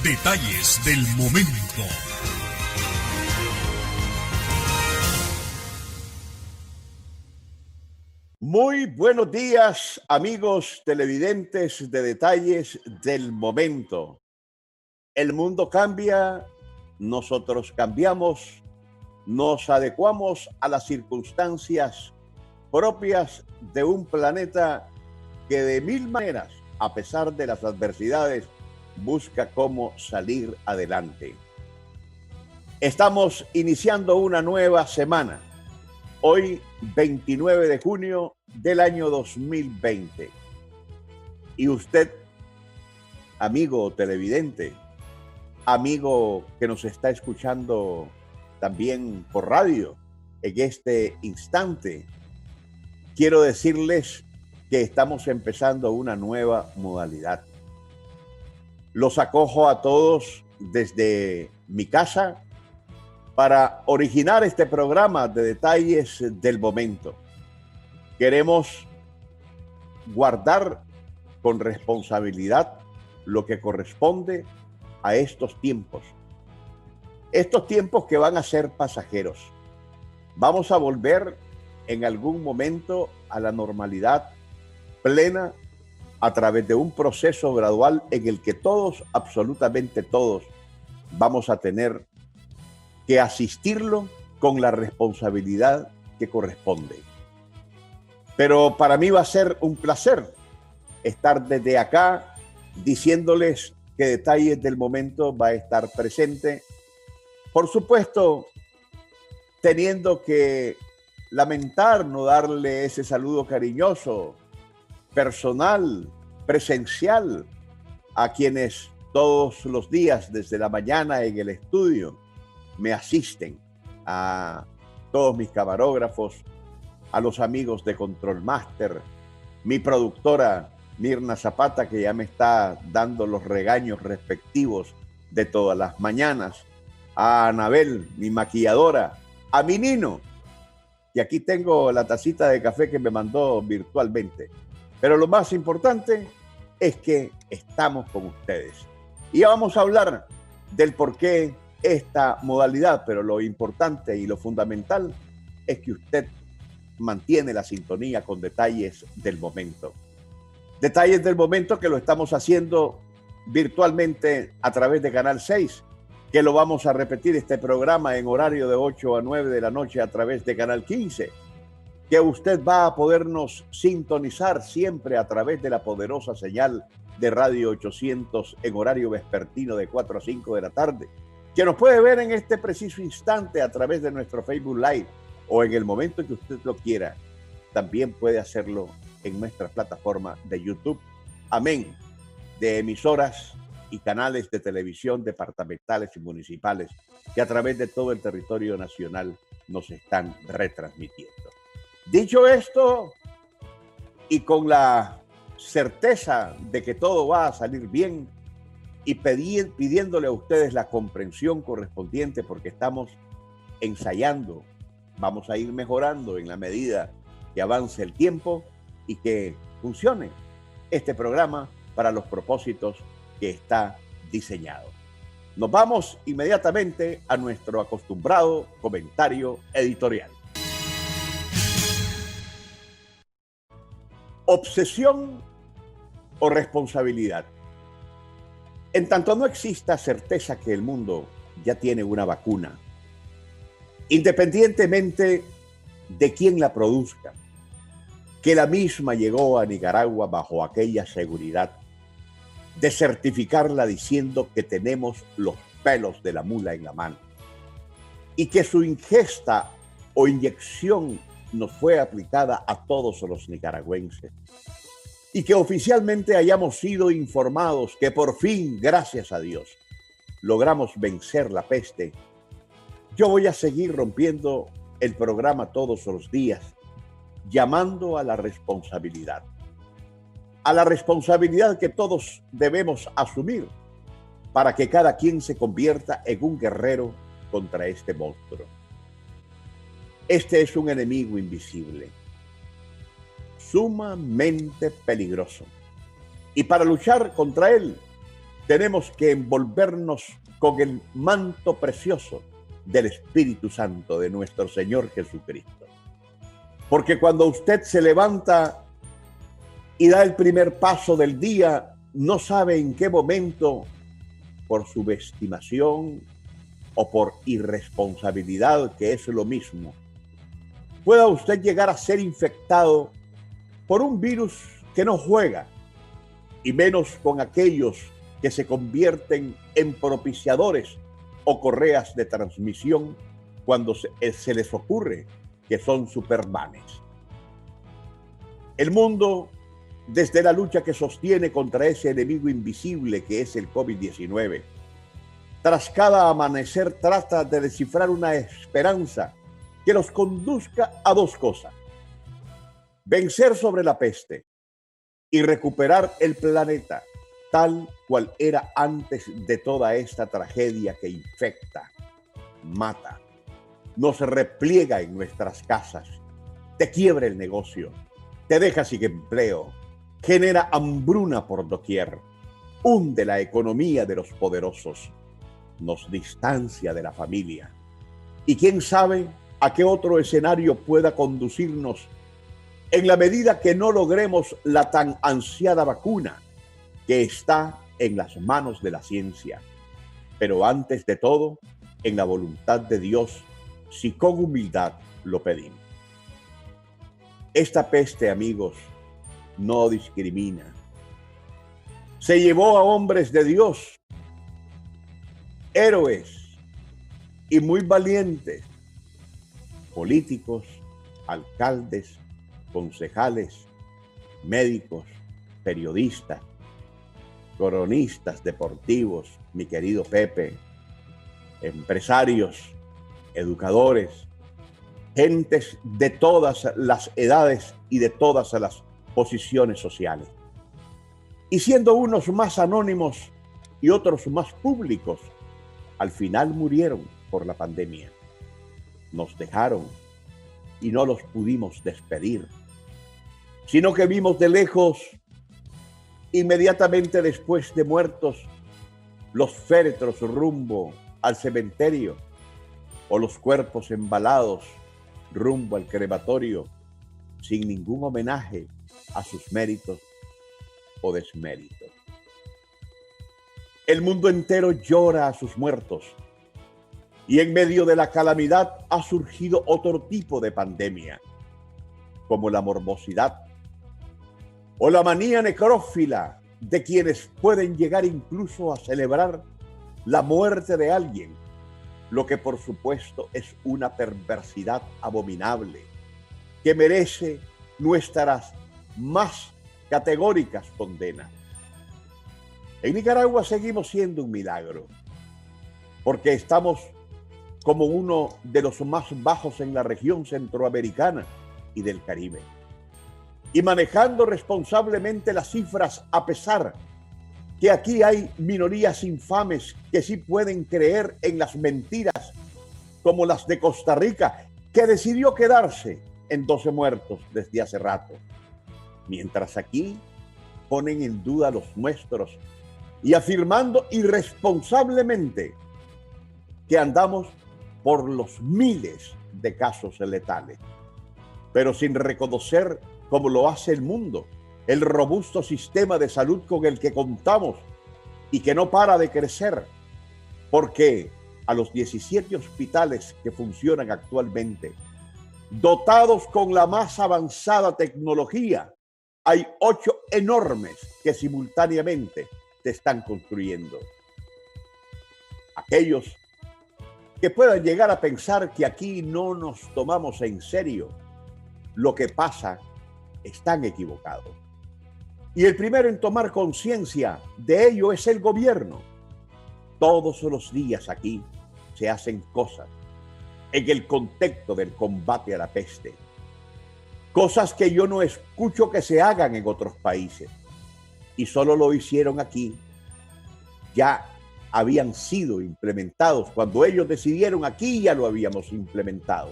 Detalles del momento. Muy buenos días, amigos televidentes de Detalles del Momento. El mundo cambia, nosotros cambiamos, nos adecuamos a las circunstancias propias de un planeta que de mil maneras, a pesar de las adversidades, busca cómo salir adelante. Estamos iniciando una nueva semana. Hoy, 29 de junio del año 2020. Y usted, amigo televidente, amigo que nos está escuchando también por radio en este instante, quiero decirles que estamos empezando una nueva modalidad. Los acojo a todos desde mi casa para originar este programa de Detalles del Momento. Queremos guardar con responsabilidad lo que corresponde a estos tiempos. Estos tiempos que van a ser pasajeros. Vamos a volver en algún momento a la normalidad plena a través de un proceso gradual en el que todos, absolutamente todos, vamos a tener que asistirlo con la responsabilidad que corresponde. Pero para mí va a ser un placer estar desde acá diciéndoles que Detalles del Momento va a estar presente. Por supuesto, teniendo que lamentar no darle ese saludo cariñoso, personal, presencial, a quienes todos los días desde la mañana en el estudio me asisten, a todos mis camarógrafos, a los amigos de Control Master, mi productora Mirna Zapata, que ya me está dando los regaños respectivos de todas las mañanas, a Anabel, mi maquilladora, a mi Nino, y aquí tengo la tacita de café que me mandó virtualmente. Pero lo más importante es que estamos con ustedes. Y ya vamos a hablar del por qué esta modalidad, pero lo importante y lo fundamental es que usted mantiene la sintonía con Detalles del Momento. Detalles del Momento que lo estamos haciendo virtualmente a través de Canal 6, que lo vamos a repetir este programa en horario de 8 a 9 de la noche a través de Canal 15, que usted va a podernos sintonizar siempre a través de la poderosa señal de Radio 800 en horario vespertino de 4 a 5 de la tarde, que nos puede ver en este preciso instante a través de nuestro Facebook Live o en el momento que usted lo quiera. También puede hacerlo en nuestra plataforma de YouTube. Amén. De emisoras y canales de televisión departamentales y municipales que a través de todo el territorio nacional nos están retransmitiendo. Dicho esto, y con la certeza de que todo va a salir bien, y pidiéndole a ustedes la comprensión correspondiente porque estamos ensayando, vamos a ir mejorando en la medida que avance el tiempo y que funcione este programa para los propósitos que está diseñado. Nos vamos inmediatamente a nuestro acostumbrado comentario editorial. Obsesión o responsabilidad. En tanto no exista certeza que el mundo ya tiene una vacuna, independientemente de quién la produzca, que la misma llegó a Nicaragua bajo aquella seguridad de certificarla diciendo que tenemos los pelos de la mula en la mano y que su ingesta o inyección nos fue aplicada a todos los nicaragüenses y que oficialmente hayamos sido informados que por fin, gracias a Dios, logramos vencer la peste. Yo voy a seguir rompiendo el programa todos los días, llamando a la responsabilidad que todos debemos asumir para que cada quien se convierta en un guerrero contra este monstruo. Este es un enemigo invisible, sumamente peligroso. Y para luchar contra él, tenemos que envolvernos con el manto precioso del Espíritu Santo de nuestro Señor Jesucristo. Porque cuando usted se levanta y da el primer paso del día, no sabe en qué momento, por subestimación o por irresponsabilidad, que es lo mismo, pueda usted llegar a ser infectado por un virus que no juega, y menos con aquellos que se convierten en propiciadores o correas de transmisión cuando se les ocurre que son supermanes. El mundo, desde la lucha que sostiene contra ese enemigo invisible que es el COVID-19, tras cada amanecer trata de descifrar una esperanza que los conduzca a dos cosas: vencer sobre la peste y recuperar el planeta tal cual era antes de toda esta tragedia que infecta, mata, nos repliega en nuestras casas, te quiebra el negocio, te deja sin empleo, genera hambruna por doquier, hunde la economía de los poderosos, nos distancia de la familia. Y quién sabe a qué otro escenario pueda conducirnos en la medida que no logremos la tan ansiada vacuna que está en las manos de la ciencia, pero antes de todo, en la voluntad de Dios, si con humildad lo pedimos. Esta peste, amigos, no discrimina. Se llevó a hombres de Dios, héroes y muy valientes, políticos, alcaldes, concejales, médicos, periodistas, cronistas deportivos, mi querido Pepe, empresarios, educadores, gentes de todas las edades y de todas las posiciones sociales. Y siendo unos más anónimos y otros más públicos, al final murieron por la pandemia. Nos dejaron y no los pudimos despedir, sino que vimos de lejos, inmediatamente después de muertos, los féretros rumbo al cementerio o los cuerpos embalados rumbo al crematorio, sin ningún homenaje a sus méritos o desméritos. El mundo entero llora a sus muertos y en medio de la calamidad ha surgido otro tipo de pandemia, como la morbosidad o la manía necrófila de quienes pueden llegar incluso a celebrar la muerte de alguien, lo que por supuesto es una perversidad abominable que merece nuestras más categóricas condenas. En Nicaragua seguimos siendo un milagro, porque estamos como uno de los más bajos en la región centroamericana y del Caribe, y manejando responsablemente las cifras, a pesar que aquí hay minorías infames que sí pueden creer en las mentiras, como las de Costa Rica, que decidió quedarse en 12 muertos desde hace rato, mientras aquí ponen en duda los nuestros y afirmando irresponsablemente que andamos por los miles de casos letales, pero sin reconocer, como lo hace el mundo, el robusto sistema de salud con el que contamos y que no para de crecer, porque a los 17 hospitales que funcionan actualmente, dotados con la más avanzada tecnología, hay 8 enormes que simultáneamente se están construyendo. Aquellos que puedan llegar a pensar que aquí no nos tomamos en serio lo que pasa, están equivocados. Y el primero en tomar conciencia de ello es el gobierno. Todos los días aquí se hacen cosas en el contexto del combate a la peste. Cosas que yo no escucho que se hagan en otros países. Y solo lo hicieron aquí. Ya habían sido implementados. Cuando ellos decidieron aquí, ya lo habíamos implementado.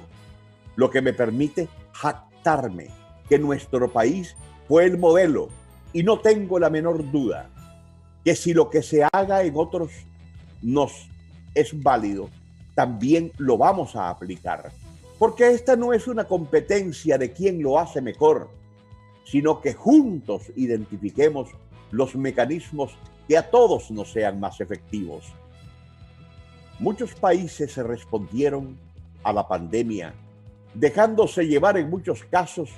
Lo que me permite jactarme que nuestro país fue el modelo. Y no tengo la menor duda que si lo que se haga en otros nos es válido, también lo vamos a aplicar. Porque esta no es una competencia de quién lo hace mejor, sino que juntos identifiquemos los mecanismos que a todos nos sean más efectivos. Muchos países se respondieron a la pandemia, dejándose llevar en muchos casos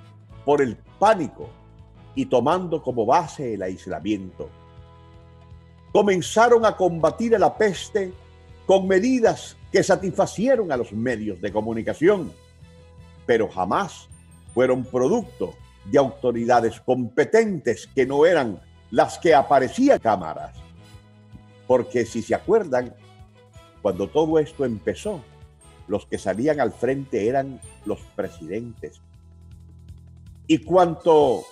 por el pánico y tomando como base el aislamiento. Comenzaron a combatir a la peste con medidas que satisfacieron a los medios de comunicación, pero jamás fueron producto de autoridades competentes que no eran las que aparecían en cámaras. Porque si se acuerdan, cuando todo esto empezó, los que salían al frente eran los presidentes. Y cuando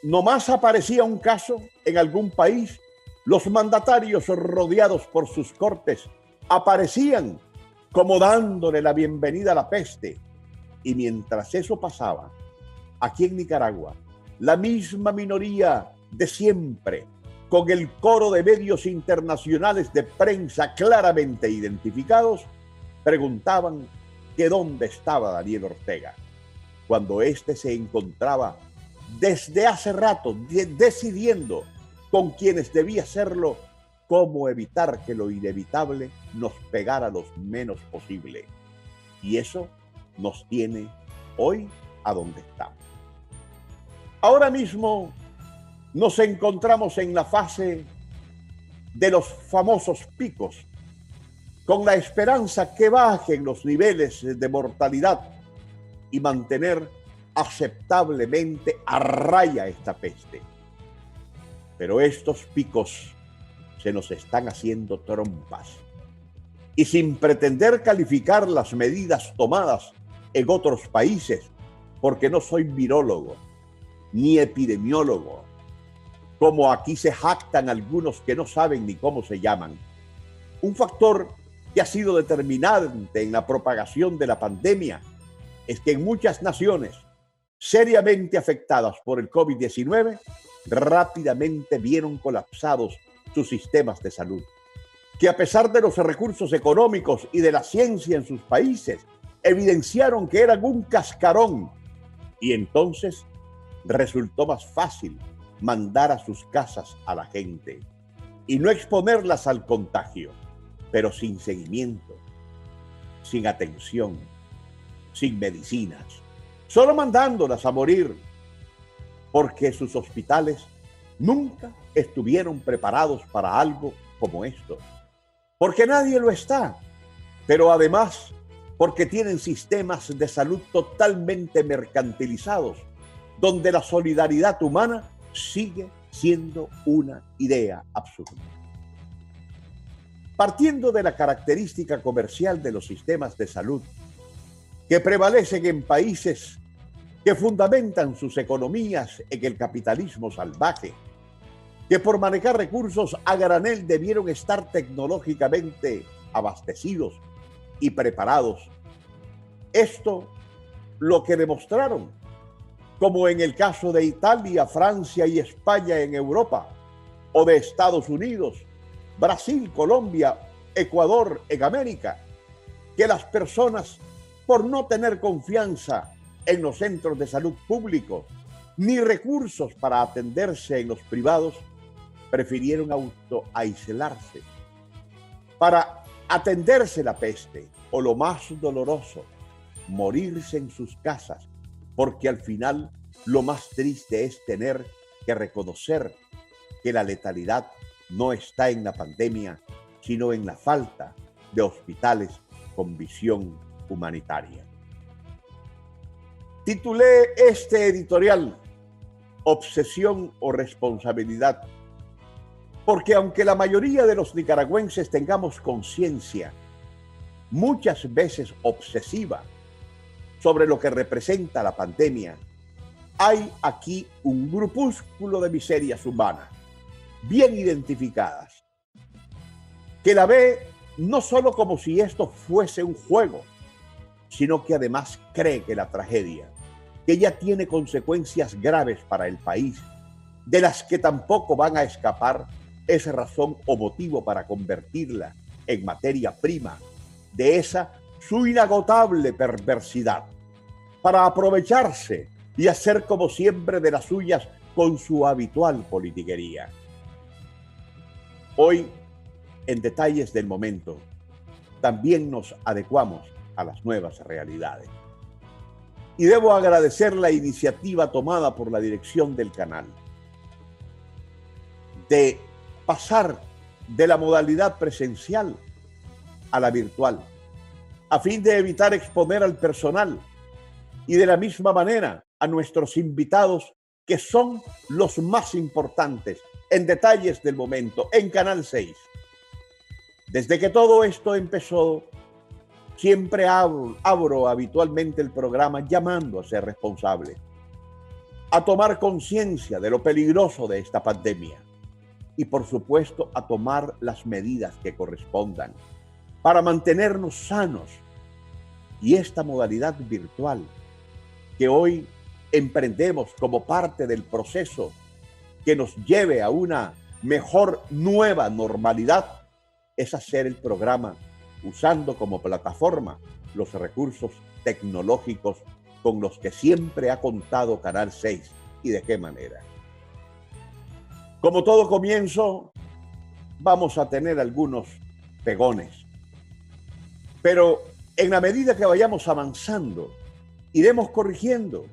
nomás aparecía un caso en algún país, los mandatarios rodeados por sus cortes aparecían como dándole la bienvenida a la peste. Y mientras eso pasaba, aquí en Nicaragua, la misma minoría de siempre, con el coro de medios internacionales de prensa claramente identificados, preguntaban que dónde estaba Daniel Ortega, cuando éste se encontraba desde hace rato decidiendo con quienes debía hacerlo, cómo evitar que lo inevitable nos pegara lo menos posible. Y eso nos tiene hoy a donde estamos. Ahora mismo nos encontramos en la fase de los famosos picos, con la esperanza que bajen los niveles de mortalidad y mantener aceptablemente a raya esta peste. Pero estos picos se nos están haciendo trompas. Y sin pretender calificar las medidas tomadas en otros países, porque no soy virólogo ni epidemiólogo, como aquí se jactan algunos que no saben ni cómo se llaman. Un factor que ha sido determinante en la propagación de la pandemia es que en muchas naciones seriamente afectadas por el COVID-19 rápidamente vieron colapsados sus sistemas de salud, que a pesar de los recursos económicos y de la ciencia en sus países, evidenciaron que eran un cascarón, y entonces resultó más fácil mandar a sus casas a la gente y no exponerlas al contagio, pero sin seguimiento, sin atención, sin medicinas, solo mandándolas a morir, porque sus hospitales nunca estuvieron preparados para algo como esto, porque nadie lo está, pero además porque tienen sistemas de salud totalmente mercantilizados, donde la solidaridad humana sigue siendo una idea absurda. Partiendo de la característica comercial de los sistemas de salud que prevalecen en países que fundamentan sus economías en el capitalismo salvaje, que por manejar recursos a granel debieron estar tecnológicamente abastecidos y preparados. Esto lo que demostraron, como en el caso de Italia, Francia y España en Europa, o de Estados Unidos, Brasil, Colombia, Ecuador en América, que las personas, por no tener confianza en los centros de salud públicos, ni recursos para atenderse en los privados, prefirieron autoaislarse para atenderse la peste, o lo más doloroso, morirse en sus casas, porque al final lo más triste es tener que reconocer que la letalidad no está en la pandemia, sino en la falta de hospitales con visión humanitaria. Titulé este editorial Obsesión o Responsabilidad, porque aunque la mayoría de los nicaragüenses tengamos conciencia, muchas veces obsesiva, sobre lo que representa la pandemia, hay aquí un grupúsculo de miserias humanas, bien identificadas, que la ve no solo como si esto fuese un juego, sino que además cree que la tragedia, que ya tiene consecuencias graves para el país, de las que tampoco van a escapar es razón o motivo para convertirla en materia prima de esa su inagotable perversidad, para aprovecharse y hacer como siempre de las suyas con su habitual politiquería. Hoy, en Detalles del Momento, también nos adecuamos a las nuevas realidades. Y debo agradecer la iniciativa tomada por la dirección del canal de pasar de la modalidad presencial a la virtual, a fin de evitar exponer al personal y de la misma manera a nuestros invitados, que son los más importantes en Detalles del Momento, en Canal 6. Desde que todo esto empezó, siempre abro habitualmente el programa llamando a ser responsable, a tomar conciencia de lo peligroso de esta pandemia y, por supuesto, a tomar las medidas que correspondan para mantenernos sanos. Y esta modalidad virtual que hoy emprendemos como parte del proceso que nos lleve a una mejor nueva normalidad es hacer el programa usando como plataforma los recursos tecnológicos con los que siempre ha contado Canal 6 y de qué manera. Como todo comienzo, vamos a tener algunos pegones, pero en la medida que vayamos avanzando, iremos corrigiendo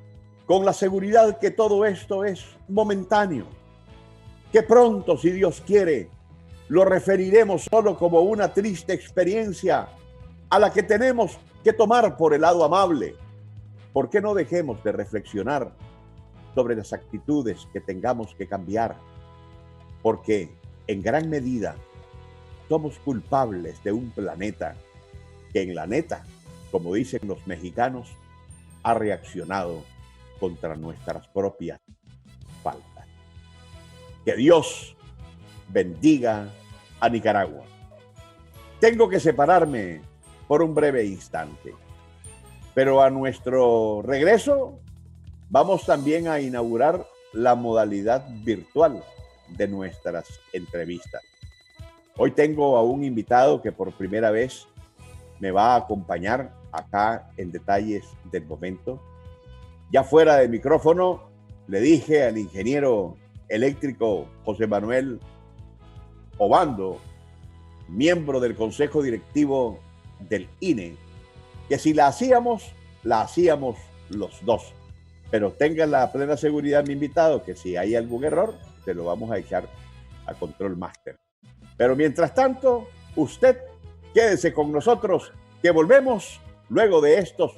con la seguridad que todo esto es momentáneo, que pronto, si Dios quiere, lo referiremos solo como una triste experiencia a la que tenemos que tomar por el lado amable. ¿Por qué no dejemos de reflexionar sobre las actitudes que tengamos que cambiar? Porque en gran medida somos culpables de un planeta que en la neta, como dicen los mexicanos, ha reaccionado contra nuestras propias faltas. Que Dios bendiga a Nicaragua. Tengo que separarme por un breve instante, pero a nuestro regreso vamos también a inaugurar la modalidad virtual de nuestras entrevistas. Hoy tengo a un invitado que por primera vez me va a acompañar acá en Detalles del Momento. Ya fuera de micrófono, le dije al ingeniero eléctrico José Manuel Obando, miembro del Consejo Directivo del INE, que si la hacíamos los dos. Pero tengan la plena seguridad, mi invitado, que si hay algún error, se lo vamos a echar a Control Master. Pero mientras tanto, usted quédese con nosotros, que volvemos luego de estos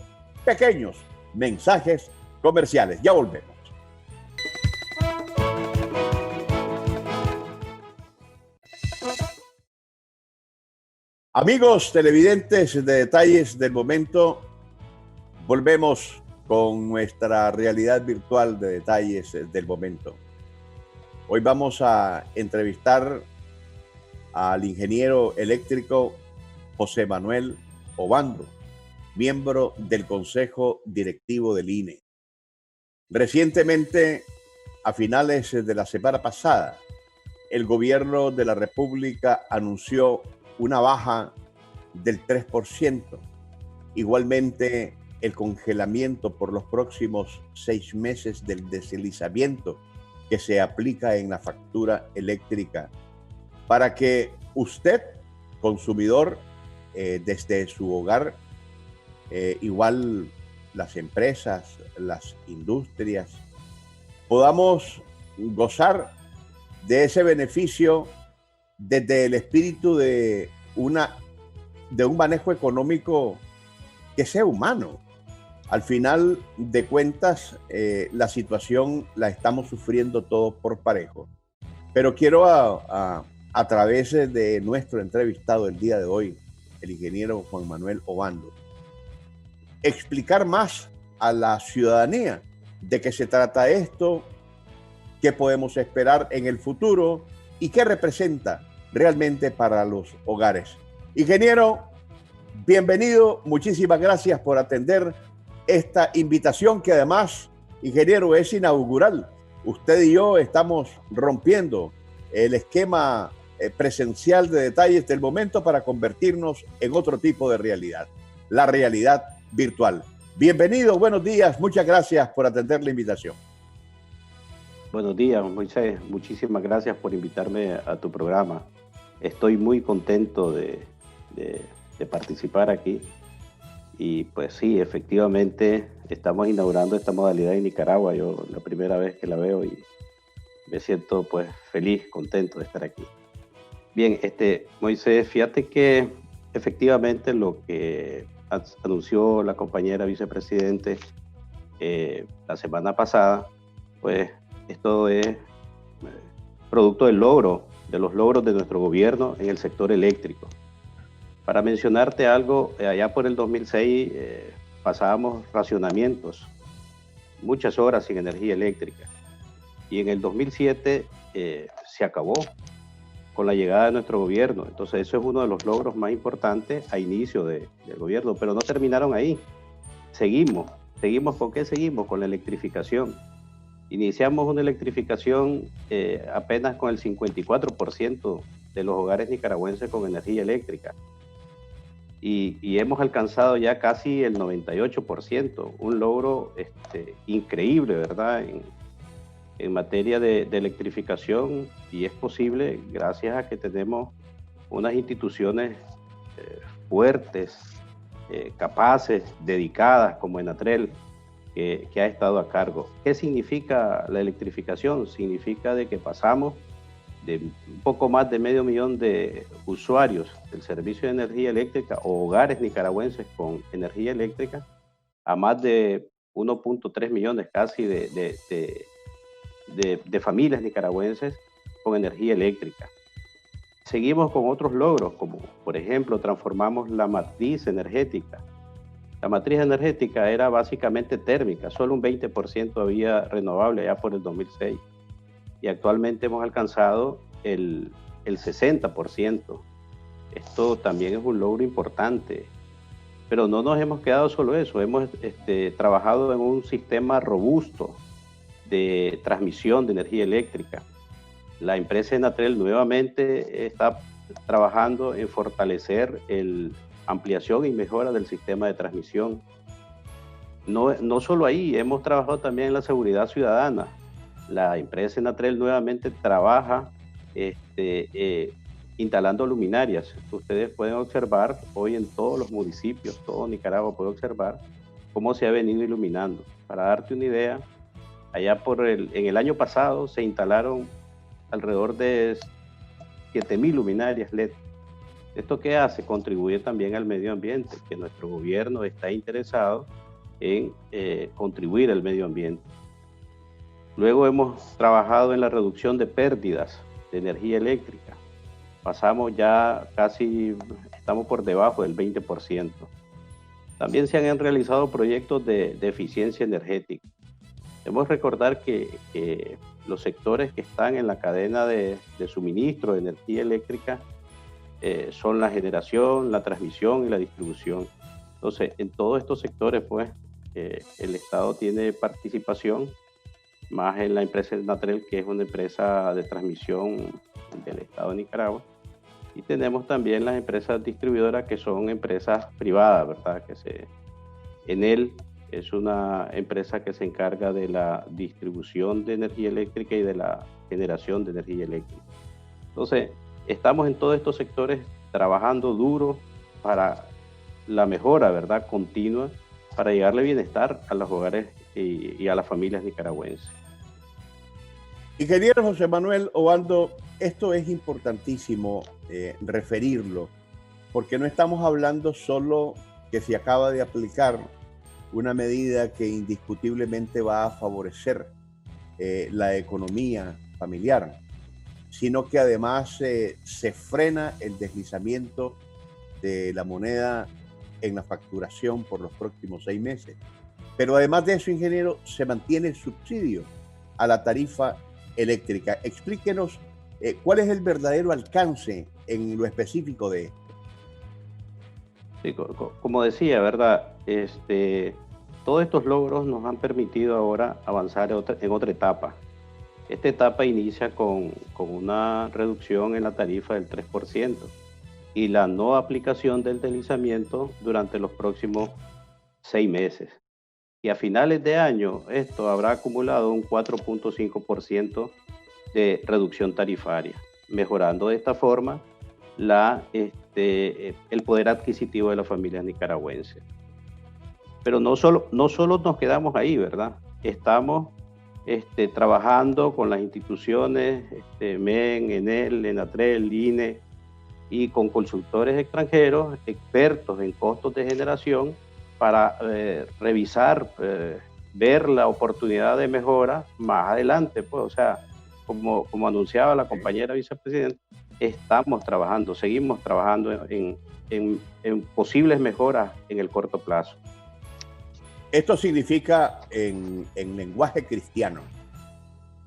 pequeños mensajes comerciales. Ya volvemos. Amigos televidentes de Detalles del Momento, volvemos con nuestra realidad virtual de Detalles del Momento. Hoy vamos a entrevistar al ingeniero eléctrico José Manuel Obando, miembro del Consejo Directivo del INE. Recientemente, a finales de la semana pasada, el gobierno de la República anunció una baja del 3%. Igualmente, el congelamiento por los próximos 6 meses del deslizamiento que se aplica en la factura eléctrica para que usted, consumidor, desde su hogar, igual las empresas, las industrias, podamos gozar de ese beneficio desde el espíritu de un manejo económico que sea humano. Al final de cuentas, la situación la estamos sufriendo todos por parejo. Pero quiero a través de nuestro entrevistado el día de hoy, el ingeniero Juan Manuel Obando, explicar más a la ciudadanía de qué se trata esto, qué podemos esperar en el futuro y qué representa realmente para los hogares. Ingeniero, bienvenido, muchísimas gracias por atender esta invitación que además, ingeniero, es inaugural. Usted y yo estamos rompiendo el esquema presencial de detalles del momento para convertirnos en otro tipo de realidad, la realidad virtual. Bienvenido, buenos días, muchas gracias por atender la invitación. Buenos días, Moisés. Muchísimas gracias por invitarme a tu programa. Estoy muy contento de participar aquí. Y pues sí, efectivamente estamos inaugurando esta modalidad en Nicaragua. Yo la primera vez que la veo y me siento pues feliz, contento de estar aquí. Bien, Moisés, fíjate que efectivamente lo que anunció la compañera vicepresidente la semana pasada, pues esto es producto de los logros de nuestro gobierno en el sector eléctrico. Para mencionarte algo, allá por el 2006 pasábamos racionamientos, muchas horas sin energía eléctrica. Y en el 2007 se acabó con la llegada de nuestro gobierno. Entonces eso es uno de los logros más importantes a inicio del gobierno, pero no terminaron ahí. Seguimos. ¿Con qué seguimos? Con la electrificación. Iniciamos una electrificación apenas con el 54% de los hogares nicaragüenses con energía eléctrica. Y hemos alcanzado ya casi el 98%, un logro increíble, ¿verdad? En materia de electrificación, y es posible gracias a que tenemos unas instituciones fuertes, capaces, dedicadas, como Enatrel, que ha estado a cargo. ¿Qué significa la electrificación? Significa de que pasamos de un poco más de 500,000 de usuarios del servicio de energía eléctrica o hogares nicaragüenses con energía eléctrica a más de 1.3 millones casi de familias nicaragüenses con energía eléctrica. Seguimos con otros logros, como por ejemplo transformamos la matriz energética. La matriz energética era básicamente térmica, solo un 20% había renovable ya por el 2006. Y actualmente hemos alcanzado el 60%. Esto también es un logro importante. Pero no nos hemos quedado solo eso, hemos trabajado en un sistema robusto de transmisión de energía eléctrica. La empresa Enatrel nuevamente está trabajando en fortalecer la ampliación y mejora del sistema de transmisión. No solo ahí, hemos trabajado también en la seguridad ciudadana. La empresa Enatrel nuevamente trabaja instalando luminarias. Ustedes pueden observar hoy en todos los municipios, todo Nicaragua puede observar cómo se ha venido iluminando. Para darte una idea, allá en el año pasado se instalaron alrededor de 7,000 luminarias LED. ¿Esto qué hace? Contribuye también al medio ambiente, que nuestro gobierno está interesado en contribuir al medio ambiente. Luego hemos trabajado en la reducción de pérdidas de energía eléctrica. Pasamos ya estamos por debajo del 20%. También se han realizado proyectos de eficiencia energética. Debemos recordar que los sectores que están en la cadena de suministro de energía eléctrica son la generación, la transmisión y la distribución. Entonces, en todos estos sectores, pues, el Estado tiene participación, más en la empresa Enatrel, que es una empresa de transmisión del Estado de Nicaragua. Y tenemos también las empresas distribuidoras, que son empresas privadas, ¿verdad? Enel es una empresa que se encarga de la distribución de energía eléctrica y de la generación de energía eléctrica. Entonces, estamos en todos estos sectores trabajando duro para la mejora, ¿verdad?, continua, para llegarle bienestar a los hogares y a las familias nicaragüenses. Ingeniero José Manuel Obando, esto es importantísimo referirlo, porque no estamos hablando solo que se acaba de aplicar una medida que indiscutiblemente va a favorecer la economía familiar, sino que además se frena el deslizamiento de la moneda en la facturación por los próximos 6 meses. Pero además de eso, ingeniero, se mantiene el subsidio a la tarifa eléctrica. Explíquenos cuál es el verdadero alcance en lo específico de esto. Sí, como decía, ¿verdad? Todos estos logros nos han permitido ahora avanzar en otra etapa. Esta etapa inicia con una reducción en la tarifa del 3% y la no aplicación del deslizamiento durante los próximos 6 meses. Y a finales de año esto habrá acumulado un 4.5% de reducción tarifaria, mejorando de esta forma el poder adquisitivo de las familias nicaragüenses. Pero no solo nos quedamos ahí, ¿verdad? Estamos trabajando con las instituciones, MEN, ENEL, ENATREL, INE, y con consultores extranjeros, expertos en costos de generación, para revisar, ver la oportunidad de mejora más adelante, pues, o sea, como anunciaba la compañera vicepresidenta, seguimos trabajando en posibles mejoras en el corto plazo. Esto significa en lenguaje cristiano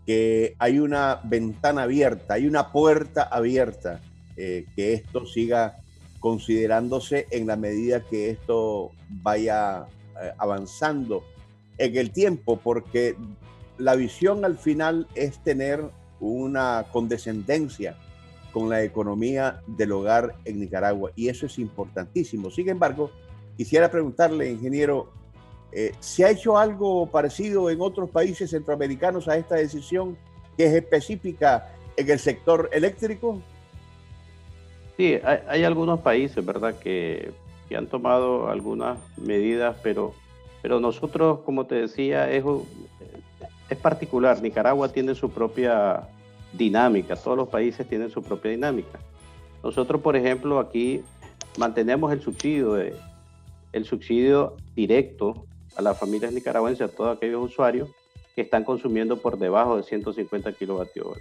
que hay una ventana abierta, hay una puerta abierta, que esto siga considerándose en la medida que esto vaya avanzando en el tiempo, porque la visión al final es tener una condescendencia con la economía del hogar en Nicaragua, y eso es importantísimo. Sin embargo, quisiera preguntarle, ingeniero, ¿se ha hecho algo parecido en otros países centroamericanos a esta decisión que es específica en el sector eléctrico? Sí, hay algunos países, ¿verdad?, que han tomado algunas medidas, pero nosotros, como te decía, es particular. Nicaragua tiene su propia dinámica, todos los países tienen su propia dinámica. Nosotros, por ejemplo, aquí mantenemos el subsidio directo a las familias nicaragüenses, a todos aquellos usuarios que están consumiendo por debajo de 150 kilovatios hora.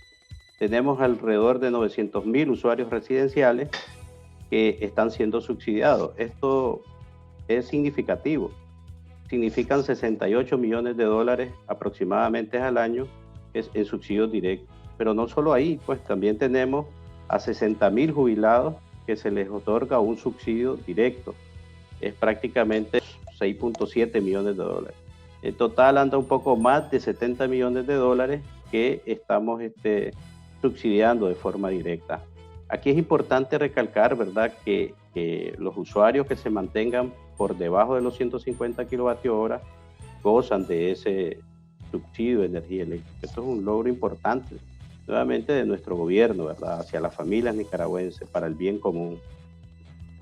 Tenemos alrededor de 900,000 usuarios residenciales que están siendo subsidiados. Esto es significativo. Significan 68 millones de dólares aproximadamente al año en subsidios directos. Pero no solo ahí, pues también tenemos a 60,000 jubilados que se les otorga un subsidio directo. Es prácticamente 6.7 millones de dólares. En total anda un poco más de 70 millones de dólares que estamos subsidiando de forma directa. Aquí es importante recalcar, ¿verdad?, que los usuarios que se mantengan por debajo de los 150 kilovatios hora gozan de ese subsidio de energía eléctrica. Esto es un logro importante, nuevamente, de nuestro gobierno, ¿verdad?, hacia las familias nicaragüenses, para el bien común.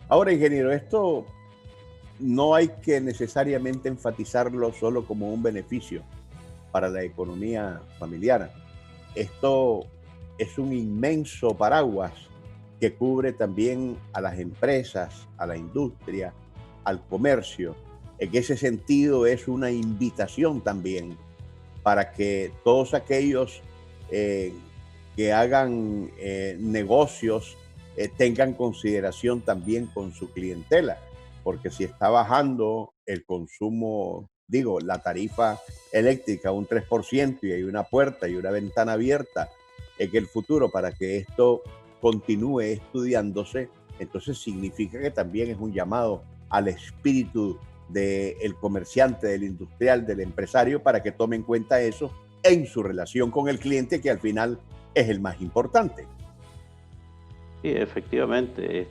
Ahora, ingeniero, esto no hay que necesariamente enfatizarlo solo como un beneficio para la economía familiar. Esto es un inmenso paraguas que cubre también a las empresas, a la industria, al comercio. En ese sentido es una invitación también para que todos aquellos que hagan negocios tengan consideración también con su clientela, porque si está bajando el consumo, la tarifa eléctrica un 3% y hay una puerta y una ventana abierta en el futuro para que esto continúe estudiándose, entonces significa que también es un llamado al espíritu del comerciante, del industrial, del empresario, para que tome en cuenta eso en su relación con el cliente, que al final es el más importante. Sí, efectivamente,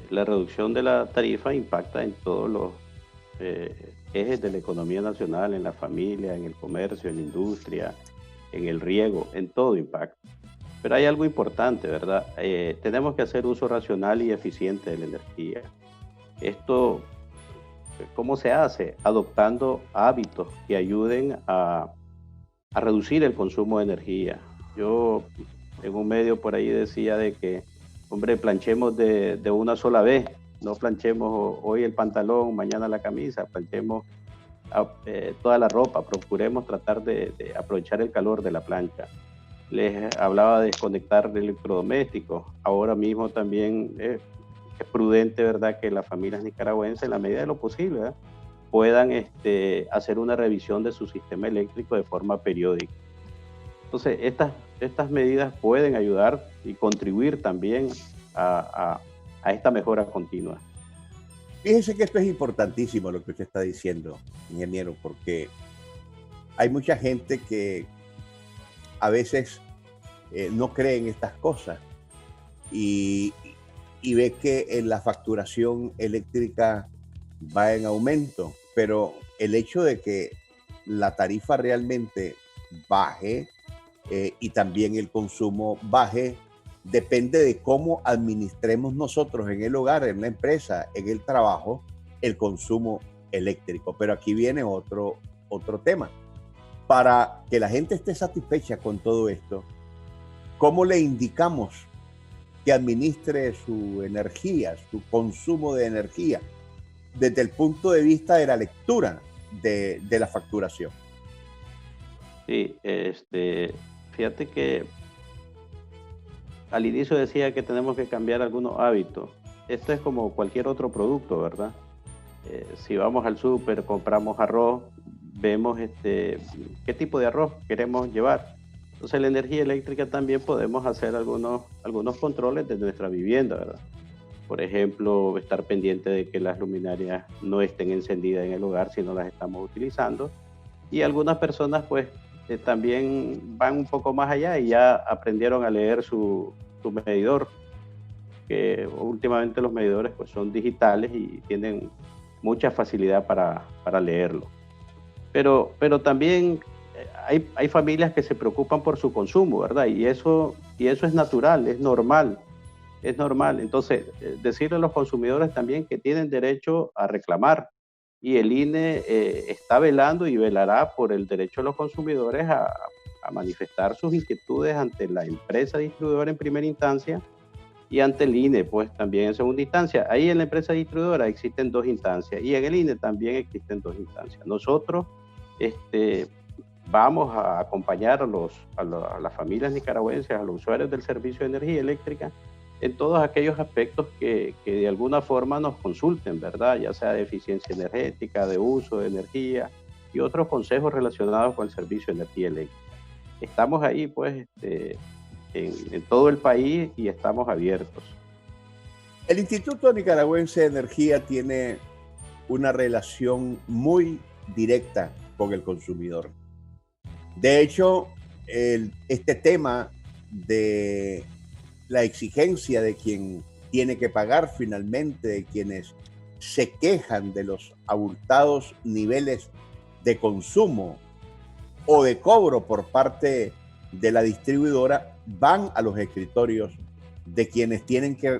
la reducción de la tarifa impacta en todos los ejes de la economía nacional, en la familia, en el comercio, en la industria, en el riego, en todo impacta. Pero hay algo importante, ¿verdad? Tenemos que hacer uso racional y eficiente de la energía. Esto, ¿cómo se hace? Adoptando hábitos que ayuden a reducir el consumo de energía. Yo en un medio por ahí decía de que, hombre, planchemos de una sola vez, no planchemos hoy el pantalón, mañana la camisa, planchemos toda la ropa, procuremos tratar de aprovechar el calor de la plancha. Les hablaba de desconectar electrodomésticos. Ahora mismo también es prudente, ¿verdad?, que las familias nicaragüenses, en la medida de lo posible, ¿verdad?, puedan hacer una revisión de su sistema eléctrico de forma periódica. Entonces, estas medidas pueden ayudar y contribuir también a esta mejora continua. Fíjese que esto es importantísimo lo que usted está diciendo, ingeniero, porque hay mucha gente que a veces no cree en estas cosas y, y ve que en la facturación eléctrica va en aumento, pero el hecho de que la tarifa realmente baje y también el consumo baje depende de cómo administremos nosotros en el hogar, en la empresa, en el trabajo, el consumo eléctrico. Pero aquí viene otro tema. Para que la gente esté satisfecha con todo esto, ¿cómo le indicamos que administre su energía, su consumo de energía, desde el punto de vista de la lectura de la facturación? Sí, fíjate que al inicio decía que tenemos que cambiar algunos hábitos. Esto es como cualquier otro producto, ¿verdad? Si vamos al súper, compramos arroz, vemos qué tipo de arroz queremos llevar. Entonces, la energía eléctrica también podemos hacer algunos controles de nuestra vivienda, ¿verdad? Por ejemplo, estar pendiente de que las luminarias no estén encendidas en el hogar si no las estamos utilizando. Y algunas personas, pues, también van un poco más allá y ya aprendieron a leer su medidor, que últimamente los medidores pues son digitales y tienen mucha facilidad para leerlo. Pero también hay familias que se preocupan por su consumo, ¿verdad? Y eso es natural, es normal. Es normal. Entonces, decirle a los consumidores también que tienen derecho a reclamar. Y el INE está velando y velará por el derecho de los consumidores a manifestar sus inquietudes ante la empresa distribuidora en primera instancia y ante el INE, pues también en segunda instancia. Ahí en la empresa distribuidora existen dos instancias y en el INE también existen dos instancias. Nosotros vamos a acompañar a las familias nicaragüenses, a los usuarios del servicio de energía eléctrica, en todos aquellos aspectos que de alguna forma nos consulten, ¿verdad? Ya sea de eficiencia energética, de uso de energía y otros consejos relacionados con el servicio de energía eléctrica. Estamos ahí, pues, en todo el país y estamos abiertos. El Instituto Nicaragüense de Energía tiene una relación muy directa con el consumidor. De hecho, este tema de la exigencia de quien tiene que pagar finalmente, de quienes se quejan de los abultados niveles de consumo o de cobro por parte de la distribuidora, van a los escritorios de quienes tienen que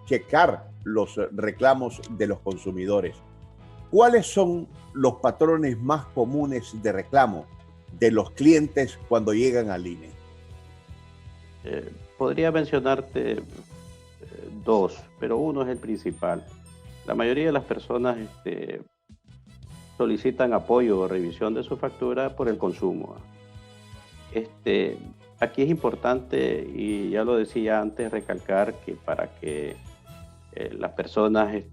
checar los reclamos de los consumidores. ¿Cuáles son los patrones más comunes de reclamo de los clientes cuando llegan al INE? Podría mencionarte dos, pero uno es el principal. La mayoría de las personas solicitan apoyo o revisión de su factura por el consumo. Aquí es importante, y ya lo decía antes, recalcar que para que las personas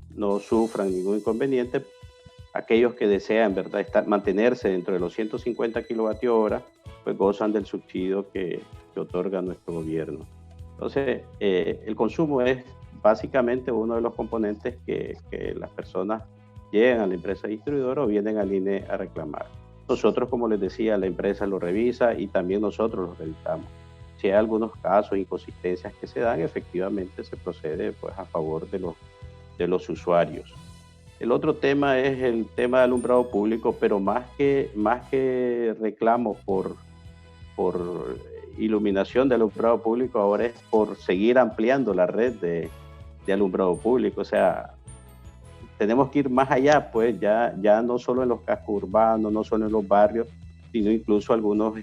no sufran ningún inconveniente, aquellos que desean, ¿verdad?, mantenerse dentro de los 150 kilovatios hora, pues gozan del subsidio que otorga nuestro gobierno. Entonces, el consumo es básicamente uno de los componentes que las personas llegan a la empresa distribuidora o vienen al INE a reclamar. Nosotros, como les decía, la empresa lo revisa y también nosotros lo revisamos. Si hay algunos casos, inconsistencias que se dan, efectivamente se procede pues a favor de los usuarios. El otro tema es el tema de alumbrado público, pero más que reclamos por iluminación de alumbrado público, ahora es por seguir ampliando la red de alumbrado público. O sea, tenemos que ir más allá, pues ya no solo en los cascos urbanos, no solo en los barrios, sino incluso algunos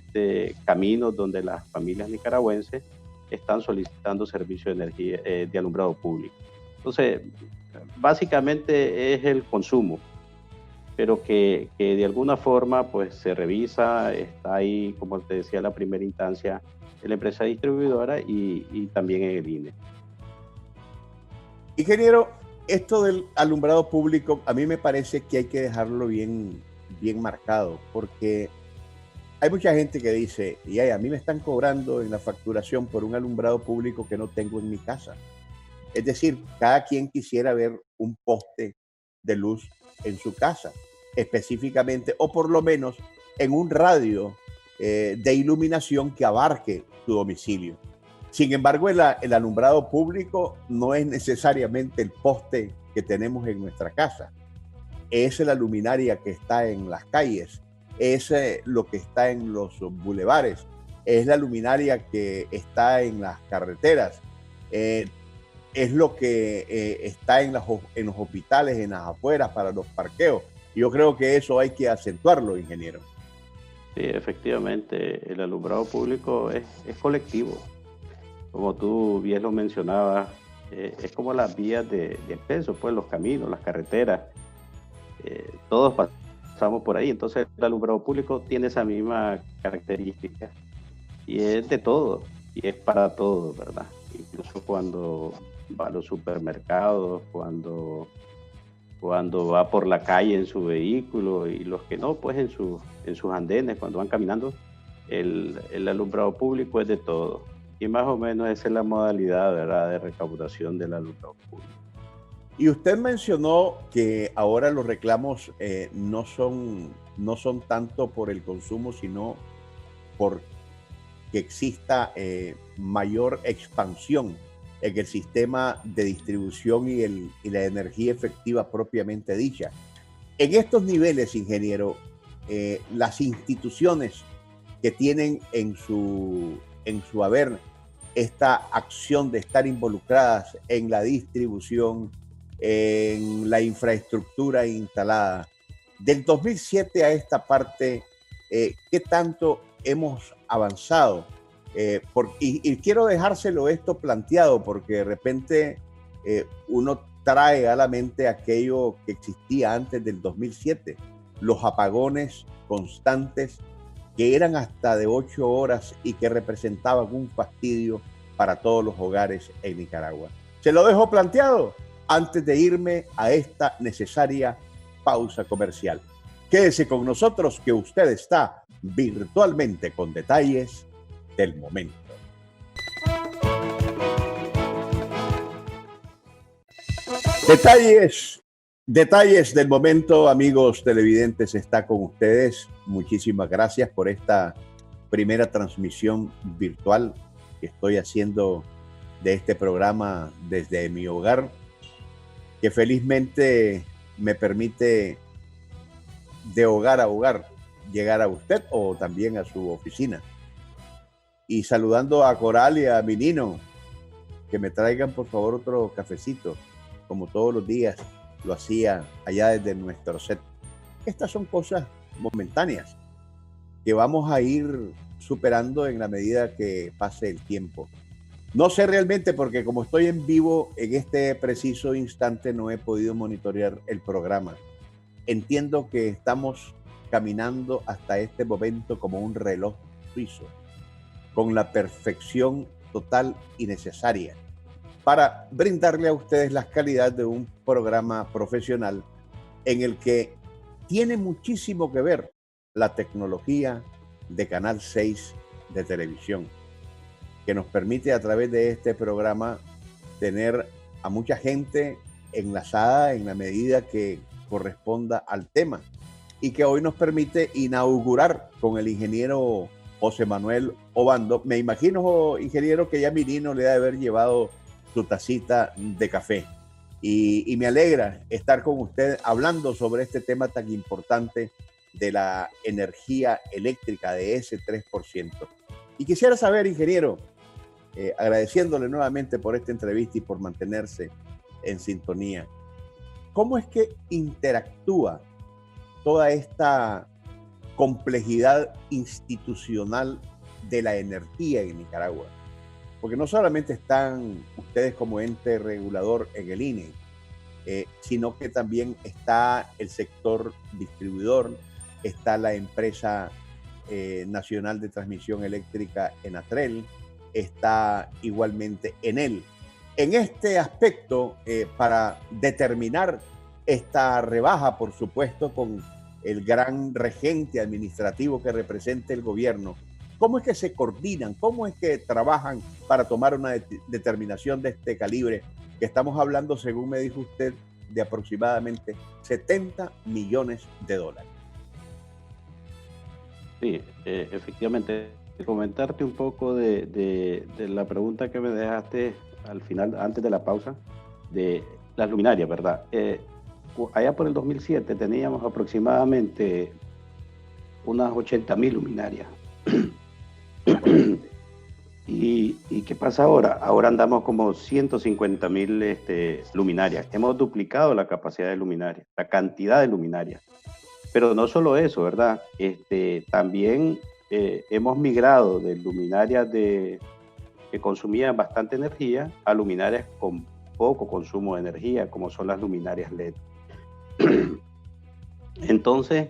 caminos donde las familias nicaragüenses están solicitando servicio de energía, de alumbrado público. Entonces, básicamente es el consumo, pero que de alguna forma pues se revisa, está ahí, como te decía, la primera instancia en la empresa distribuidora y también en el INE. Ingeniero, esto del alumbrado público a mí me parece que hay que dejarlo bien marcado, porque hay mucha gente que dice, y a mí me están cobrando en la facturación por un alumbrado público que no tengo en mi casa. Es decir, cada quien quisiera ver un poste de luz en su casa, específicamente, o por lo menos en un radio de iluminación que abarque tu domicilio. Sin embargo, el alumbrado público no es necesariamente el poste que tenemos en nuestra casa. Es la luminaria que está en las calles, es lo que está en los bulevares, es la luminaria que está en las carreteras, es lo que está en los hospitales, en las afueras, para los parqueos. Yo creo que eso hay que acentuarlo, ingeniero. Sí, efectivamente, el alumbrado público es colectivo. Como tú bien lo mencionabas, es como las vías de acceso, pues los caminos, las carreteras, todos pasamos por ahí. Entonces el alumbrado público tiene esa misma característica y es de todo, y es para todo, ¿verdad? Incluso cuando va a los supermercados, cuando va por la calle en su vehículo, y los que no, pues en sus andenes, cuando van caminando, el alumbrado público es de todo. Y más o menos esa es la modalidad, ¿verdad?, de recaudación del alumbrado público. Y usted mencionó que ahora los reclamos no son tanto por el consumo, sino por que exista mayor expansión en el sistema de distribución y la energía efectiva propiamente dicha. En estos niveles, ingeniero, las instituciones que tienen en su haber esta acción de estar involucradas en la distribución, en la infraestructura instalada, del 2007 a esta parte, ¿qué tanto hemos avanzado? Y quiero dejárselo esto planteado porque de repente uno trae a la mente aquello que existía antes del 2007, los apagones constantes que eran hasta de 8 horas y que representaban un fastidio para todos los hogares en Nicaragua. Se lo dejo planteado antes de irme a esta necesaria pausa comercial. Quédese con nosotros que usted está virtualmente con detalles del momento. Detalles del momento, amigos televidentes, está con ustedes. Muchísimas gracias por esta primera transmisión virtual que estoy haciendo de este programa desde mi hogar, que felizmente me permite de hogar a hogar llegar a usted o también a su oficina. Y saludando a Coral y a mi Nino, que me traigan por favor otro cafecito, como todos los días lo hacía allá desde nuestro set. Estas son cosas momentáneas que vamos a ir superando en la medida que pase el tiempo. No sé realmente, porque como estoy en vivo en este preciso instante, no he podido monitorear el programa. Entiendo que estamos caminando hasta este momento como un reloj suizo, con la perfección total y necesaria para brindarle a ustedes la calidad de un programa profesional en el que tiene muchísimo que ver la tecnología de Canal 6 de televisión, que nos permite a través de este programa tener a mucha gente enlazada en la medida que corresponda al tema, y que hoy nos permite inaugurar con el ingeniero José Manuel Obando. Me imagino, ingeniero, que ya Mirino le debe haber llevado su tacita de café. Y me alegra estar con usted hablando sobre este tema tan importante de la energía eléctrica, de ese 3%. Y quisiera saber, ingeniero, agradeciéndole nuevamente por esta entrevista y por mantenerse en sintonía, ¿cómo es que interactúa toda esta complejidad institucional de la energía en Nicaragua? Porque no solamente están ustedes como ente regulador en el INE, sino que también está el sector distribuidor, está la empresa nacional de transmisión eléctrica ENATREL, está igualmente ENEL. En este aspecto, para determinar esta rebaja, por supuesto, con el gran regente administrativo que representa el gobierno, ¿cómo es que se coordinan? ¿Cómo es que trabajan para tomar una determinación de este calibre? Que estamos hablando, según me dijo usted, de aproximadamente $70 millones. Sí, efectivamente, comentarte un poco de la pregunta que me dejaste al final, antes de la pausa, de las luminarias, ¿verdad? Allá por el 2007 teníamos aproximadamente unas 80.000 luminarias. ¿Y qué pasa ahora? Ahora andamos como 150.000 luminarias. Hemos duplicado la capacidad de luminarias, la cantidad de luminarias. Pero no solo eso, ¿verdad? También hemos migrado de luminarias que consumían bastante energía a luminarias con poco consumo de energía, como son las luminarias LED. Entonces,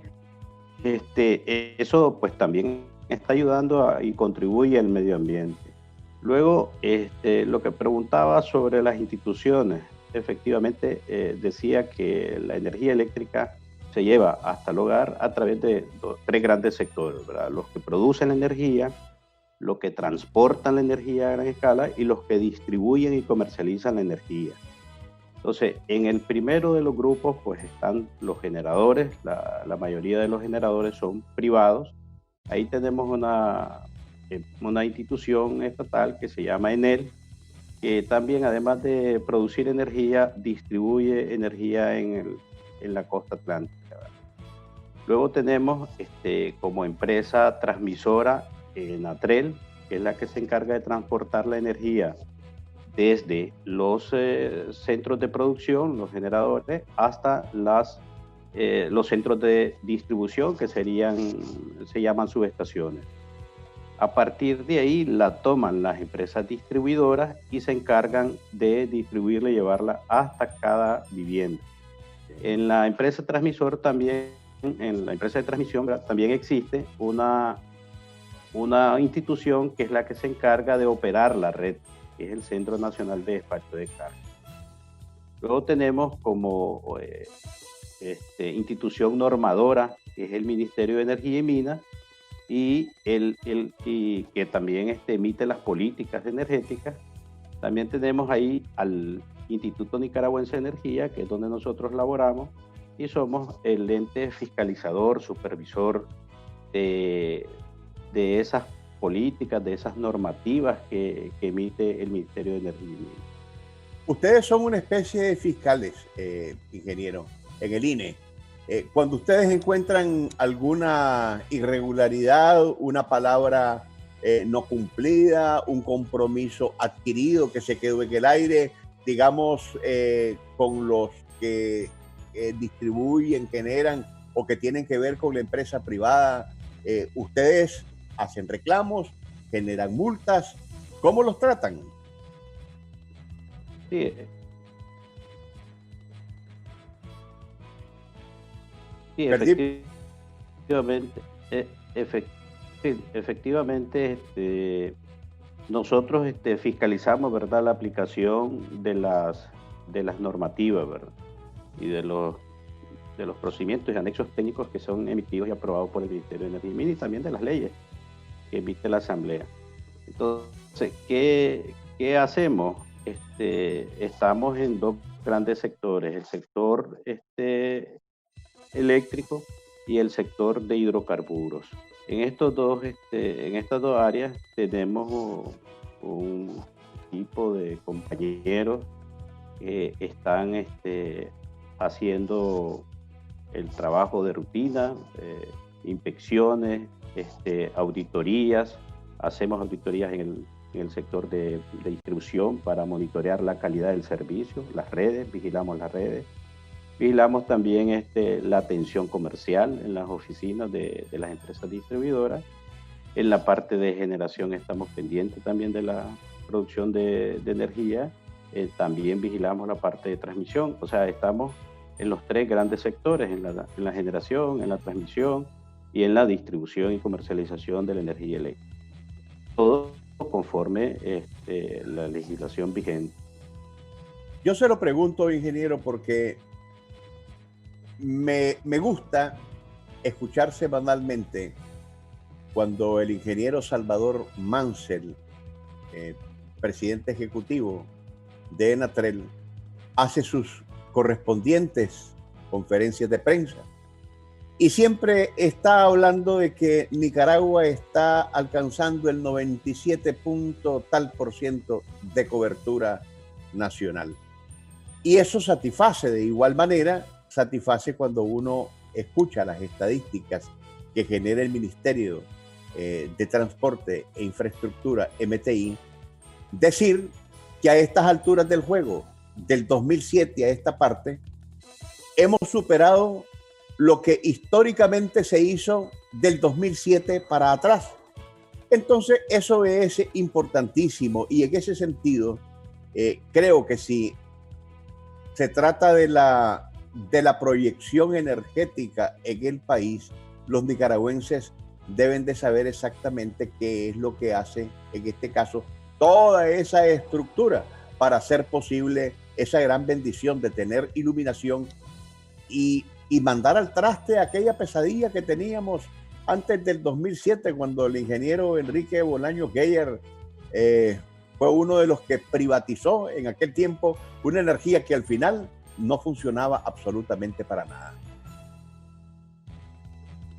eso pues también está ayudando y contribuye al medio ambiente. Luego, lo que preguntaba sobre las instituciones, efectivamente decía que la energía eléctrica se lleva hasta el hogar a través de tres grandes sectores, ¿verdad? Los que producen la energía, los que transportan la energía a gran escala y los que distribuyen y comercializan la energía. Entonces, en el primero de los grupos, pues están los generadores, la mayoría de los generadores son privados. Ahí tenemos una institución estatal que se llama Enel, que también, además de producir energía, distribuye energía en la costa atlántica. Luego tenemos como empresa transmisora Natrel, que es la que se encarga de transportar la energía desde los centros de producción, los generadores, hasta los centros de distribución, que se llaman subestaciones. A partir de ahí la toman las empresas distribuidoras y se encargan de distribuirla y llevarla hasta cada vivienda. En la empresa transmisor también, en la empresa de transmisión, ¿verdad?, también existe una institución que es la que se encarga de operar la red, que es el Centro Nacional de Despacho de Carga. Luego tenemos como institución normadora, que es el Ministerio de Energía y Minas, y que también emite las políticas energéticas. También tenemos ahí al Instituto Nicaragüense de Energía, que es donde nosotros laboramos, y somos el ente fiscalizador, supervisor de esas políticas, de esas normativas que emite el Ministerio de Energía y Minas. Ustedes son una especie de fiscales, ingeniero, en el INE. Cuando ustedes encuentran alguna irregularidad, una palabra no cumplida, un compromiso adquirido que se quedó en el aire, digamos, con los que distribuyen, generan o que tienen que ver con la empresa privada, ustedes hacen reclamos, generan multas, ¿cómo los tratan? Sí, sí, Perdí. efectivamente, efectivamente, nosotros fiscalizamos, ¿verdad?, la aplicación de las normativas, ¿verdad?, y de los procedimientos y anexos técnicos que son emitidos y aprobados por el Ministerio de Energía y Minas, y también de las leyes que emite la Asamblea. Entonces, ¿qué hacemos? Estamos en dos grandes sectores, el sector eléctrico y el sector de hidrocarburos. En estas dos áreas tenemos un equipo de compañeros que están haciendo el trabajo de rutina, inspecciones, auditorías. Hacemos auditorías en el sector de distribución para monitorear la calidad del servicio, las redes, vigilamos las redes. Vigilamos también la atención comercial en las oficinas de las empresas distribuidoras. En la parte de generación estamos pendientes también de la producción de energía. También vigilamos la parte de transmisión. O sea, estamos en los tres grandes sectores, en la generación, en la transmisión y en la distribución y comercialización de la energía eléctrica. Todo conforme la legislación vigente. Yo se lo pregunto, ingeniero, porque me gusta escuchar semanalmente cuando el ingeniero Salvador Mansell, presidente ejecutivo de Enatrel, hace sus correspondientes conferencias de prensa. Y siempre está hablando de que Nicaragua está alcanzando el 97 tal por ciento de cobertura nacional. Y eso satisface de igual manera, satisface cuando uno escucha las estadísticas que genera el Ministerio de Transporte e Infraestructura, MTI, decir que a estas alturas del juego, del 2007 a esta parte, hemos superado lo que históricamente se hizo del 2007 para atrás. Entonces, eso es importantísimo y en ese sentido, creo que si se trata de la proyección energética en el país, los nicaragüenses deben de saber exactamente qué es lo que hace, en este caso, toda esa estructura para hacer posible esa gran bendición de tener iluminación y mandar al traste aquella pesadilla que teníamos antes del 2007, cuando el ingeniero Enrique Bolaños Geyer fue uno de los que privatizó en aquel tiempo una energía que al final no funcionaba absolutamente para nada.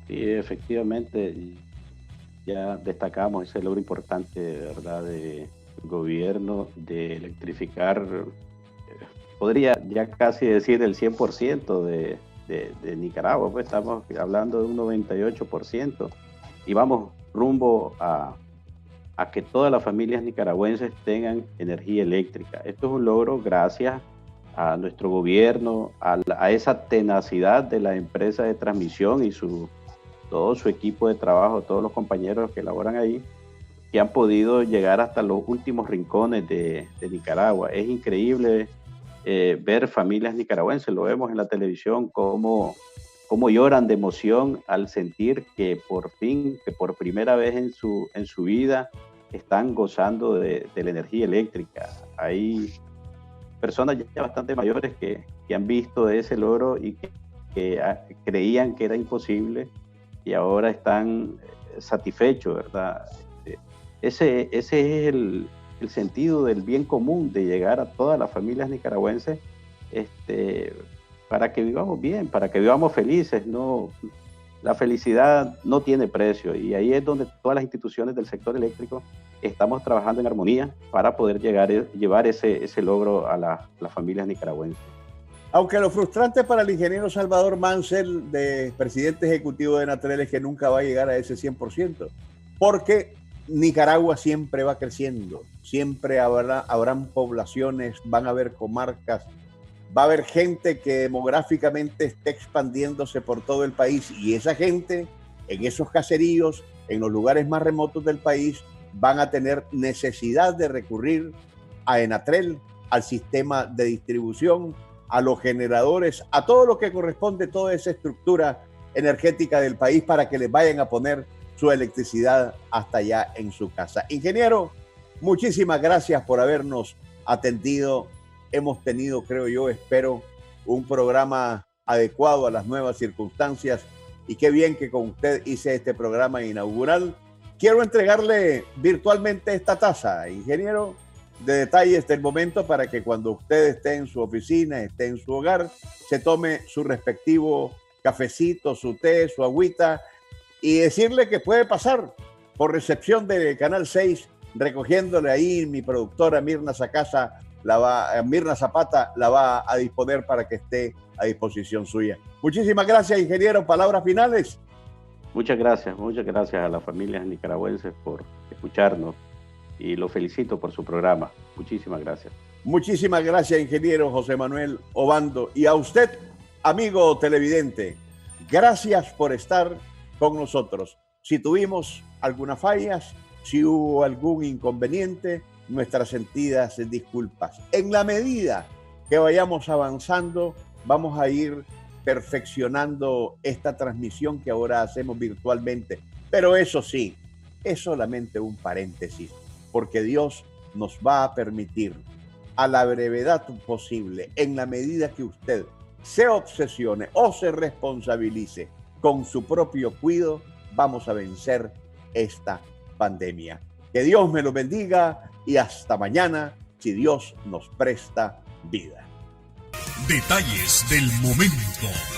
Sí, efectivamente, ya destacamos ese logro importante, ¿verdad?, del gobierno de electrificar, podría ya casi decir el 100% de Nicaragua, pues estamos hablando de un 98% y vamos rumbo a que todas las familias nicaragüenses tengan energía eléctrica. Esto es un logro gracias a nuestro gobierno, a esa tenacidad de la empresa de transmisión y todo su equipo de trabajo, todos los compañeros que laboran ahí, que han podido llegar hasta los últimos rincones de Nicaragua. Es increíble ver familias nicaragüenses, lo vemos en la televisión, cómo lloran de emoción al sentir que por fin, que por primera vez en su vida, están gozando de la energía eléctrica. Hay personas ya bastante mayores que han visto ese logro y que creían que era imposible y ahora están satisfechos, ¿verdad? Ese es el sentido del bien común, de llegar a todas las familias nicaragüenses para que vivamos bien, para que vivamos felices. No, la felicidad no tiene precio y ahí es donde todas las instituciones del sector eléctrico estamos trabajando en armonía para poder llevar ese logro a las familias nicaragüenses. Aunque lo frustrante para el ingeniero Salvador Mansell, de presidente ejecutivo de Enatrel, es que nunca va a llegar a ese 100%, porque Nicaragua siempre va creciendo, siempre habrán poblaciones, van a haber comarcas, va a haber gente que demográficamente esté expandiéndose por todo el país y esa gente en esos caseríos, en los lugares más remotos del país, van a tener necesidad de recurrir a Enatrel, al sistema de distribución, a los generadores, a todo lo que corresponde, toda esa estructura energética del país para que les vayan a poner su electricidad hasta allá en su casa. Ingeniero, muchísimas gracias por habernos atendido. Hemos tenido, creo yo, espero, un programa adecuado a las nuevas circunstancias y qué bien que con usted hice este programa inaugural. Quiero entregarle virtualmente esta taza, ingeniero, de detalles del momento para que cuando usted esté en su oficina, esté en su hogar, se tome su respectivo cafecito, su té, su agüita y decirle que puede pasar por recepción del Canal 6, recogiéndole ahí mi productora Mirna Zapata la va a disponer para que esté a disposición suya. Muchísimas gracias, ingeniero. Palabras finales. Muchas gracias a las familias nicaragüenses por escucharnos y lo felicito por su programa. Muchísimas gracias. Muchísimas gracias, ingeniero José Manuel Obando. Y a usted, amigo televidente, gracias por estar con nosotros. Si tuvimos algunas fallas, si hubo algún inconveniente, nuestras sentidas disculpas. En la medida que vayamos avanzando, vamos a ir perfeccionando esta transmisión que ahora hacemos virtualmente. Pero eso sí, es solamente un paréntesis, porque Dios nos va a permitir, a la brevedad posible, en la medida que usted se obsesione o se responsabilice con su propio cuidado, vamos a vencer esta pandemia. Que Dios me lo bendiga y hasta mañana, si Dios nos presta vida. Detalles del momento.